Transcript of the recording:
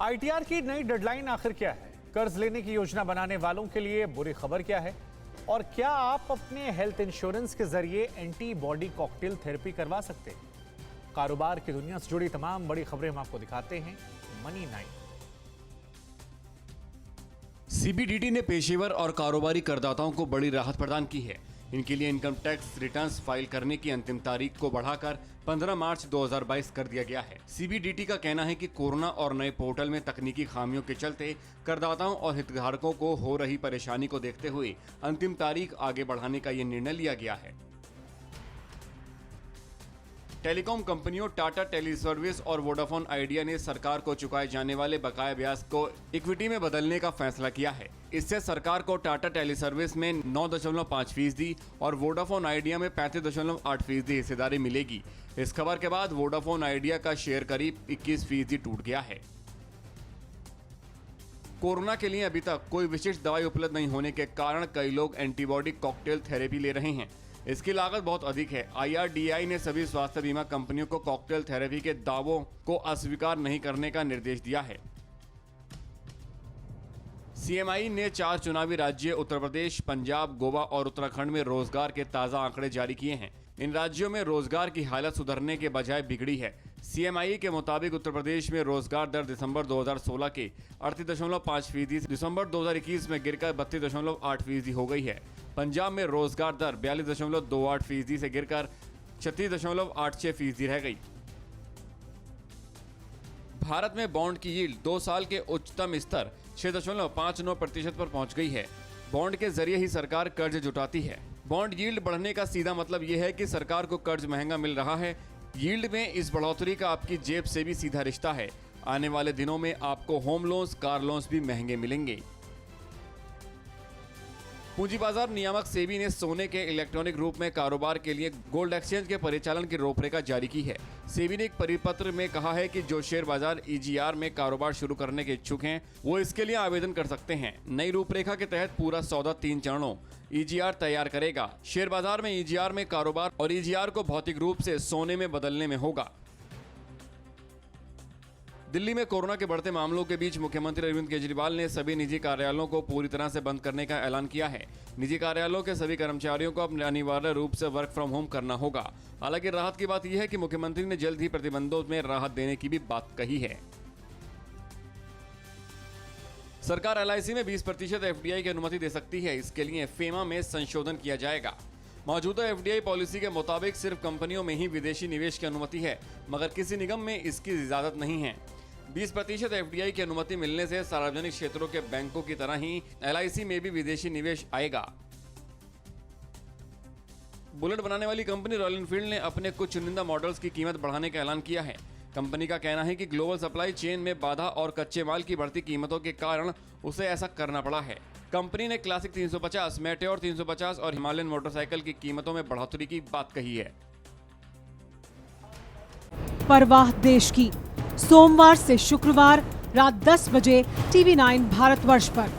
ITR की नई deadline आखिर क्या है? कर्ज लेने की योजना बनाने वालों के लिए बुरी खबर क्या है? और क्या आप अपने हेल्थ इंश्योरेंस के जरिए एंटीबॉडी कॉकटेल थेरेपी करवा सकते हैं? कारोबार की दुनिया से जुड़ी तमाम बड़ी खबरें हम आपको दिखाते हैं मनी 9। सीबीडीटी ने पेशेवर और कारोबारी करदाताओं को बड़ी राहत प्रदान की है। इनके लिए इनकम टैक्स रिटर्न्स फाइल करने की अंतिम तारीख को बढ़ाकर 15 मार्च 2022 कर दिया गया है। सीबीडीटी का कहना है कि कोरोना और नए पोर्टल में तकनीकी खामियों के चलते करदाताओं और हितधारकों को हो रही परेशानी को देखते हुए अंतिम तारीख आगे बढ़ाने का ये निर्णय लिया गया है। टेलीकॉम कंपनियों टाटा टेलीसर्विस और वोडाफोन आइडिया ने सरकार को चुकाए जाने वाले बकाया ब्याज को इक्विटी में बदलने का फैसला किया है। इससे सरकार को टाटा टेलीसर्विस में 9.5% और वोडाफोन आइडिया में 35.8% हिस्सेदारी मिलेगी। इस खबर के बाद वोडाफोन आइडिया का शेयर करीब 21% टूट गया है। कोरोना के लिए अभी तक कोई विशिष्ट दवाई उपलब्ध नहीं होने के कारण कई लोग एंटीबॉडी कॉकटेल थेरेपी ले रहे हैं। इसकी लागत बहुत अधिक है। IRDAI ने सभी स्वास्थ्य बीमा कंपनियों को कॉकटेल थेरेपी के दावों को अस्वीकार नहीं करने का निर्देश दिया है। CMI ने 4 चुनावी राज्य उत्तर प्रदेश, पंजाब, गोवा और उत्तराखंड में रोजगार के ताजा आंकड़े जारी किए हैं। इन राज्यों में रोजगार की हालत सुधरने के बजाय बिगड़ी है। CMI के मुताबिक उत्तर प्रदेश में रोजगार दर दिसंबर 2016 के 38.5% दिसंबर 2021 में गिरकर 32.8% हो गई है। पंजाब में रोजगार दर 42.28% से गिरकर 36.86% रह गई। भारत में बॉन्ड की यील्ड 2 साल के उच्चतम स्तर 6.59% पर पहुंच गई है। बॉन्ड के जरिए ही सरकार कर्ज जुटाती है। बॉन्ड यील्ड बढ़ने का सीधा मतलब यह है कि सरकार को कर्ज महंगा मिल रहा है। यील्ड में इस बढ़ोतरी का आपकी जेब से भी सीधा रिश्ता है। आने वाले दिनों में आपको होम लोन्स, कार लोन्स भी महंगे मिलेंगे। पूंजी बाजार नियामक सेबी ने सोने के इलेक्ट्रॉनिक रूप में कारोबार के लिए गोल्ड एक्सचेंज के परिचालन की रूपरेखा जारी की है। सेबी ने एक परिपत्र में कहा है कि जो शेयर बाजार EGR में कारोबार शुरू करने के इच्छुक हैं, वो इसके लिए आवेदन कर सकते हैं। नई रूपरेखा के तहत पूरा सौदा 3 चरणों EGR तैयार करेगा। शेयर बाजार में EGR में कारोबार और EGR को भौतिक रूप से सोने में बदलने में होगा। दिल्ली में कोरोना के बढ़ते मामलों के बीच मुख्यमंत्री अरविंद केजरीवाल ने सभी निजी कार्यालयों को पूरी तरह से बंद करने का ऐलान किया है। निजी कार्यालयों के सभी कर्मचारियों को अब अनिवार्य रूप से वर्क फ्रॉम होम करना होगा। हालांकि राहत की बात यह है कि मुख्यमंत्री ने जल्द ही प्रतिबंधों में राहत देने की भी बात कही है। सरकार LIC में 20% FDI की अनुमति दे सकती है। इसके लिए FEMA में संशोधन किया जाएगा। मौजूदा FDI पॉलिसी के मुताबिक सिर्फ कंपनियों में ही विदेशी निवेश की अनुमति है, मगर किसी निगम में इसकी इजाजत नहीं है। 20% FDI की अनुमति मिलने से सार्वजनिक क्षेत्रों के बैंकों की तरह ही LIC में भी विदेशी निवेश आएगा। बुलेट बनाने वाली कंपनी रॉयल एनफील्ड ने अपने कुछ चुनिंदा मॉडल्स की कीमत बढ़ाने का ऐलान किया है। कंपनी का कहना है कि ग्लोबल सप्लाई चेन में बाधा और कच्चे माल की बढ़ती कीमतों के कारण उसे ऐसा करना पड़ा है। कंपनी ने क्लासिक 350, मेटेओर 350 और हिमालयन मोटरसाइकिल की कीमतों में बढ़ोतरी की बात कही है। परवाह देश की, सोमवार से शुक्रवार रात 10 बजे TV9 भारतवर्ष पर।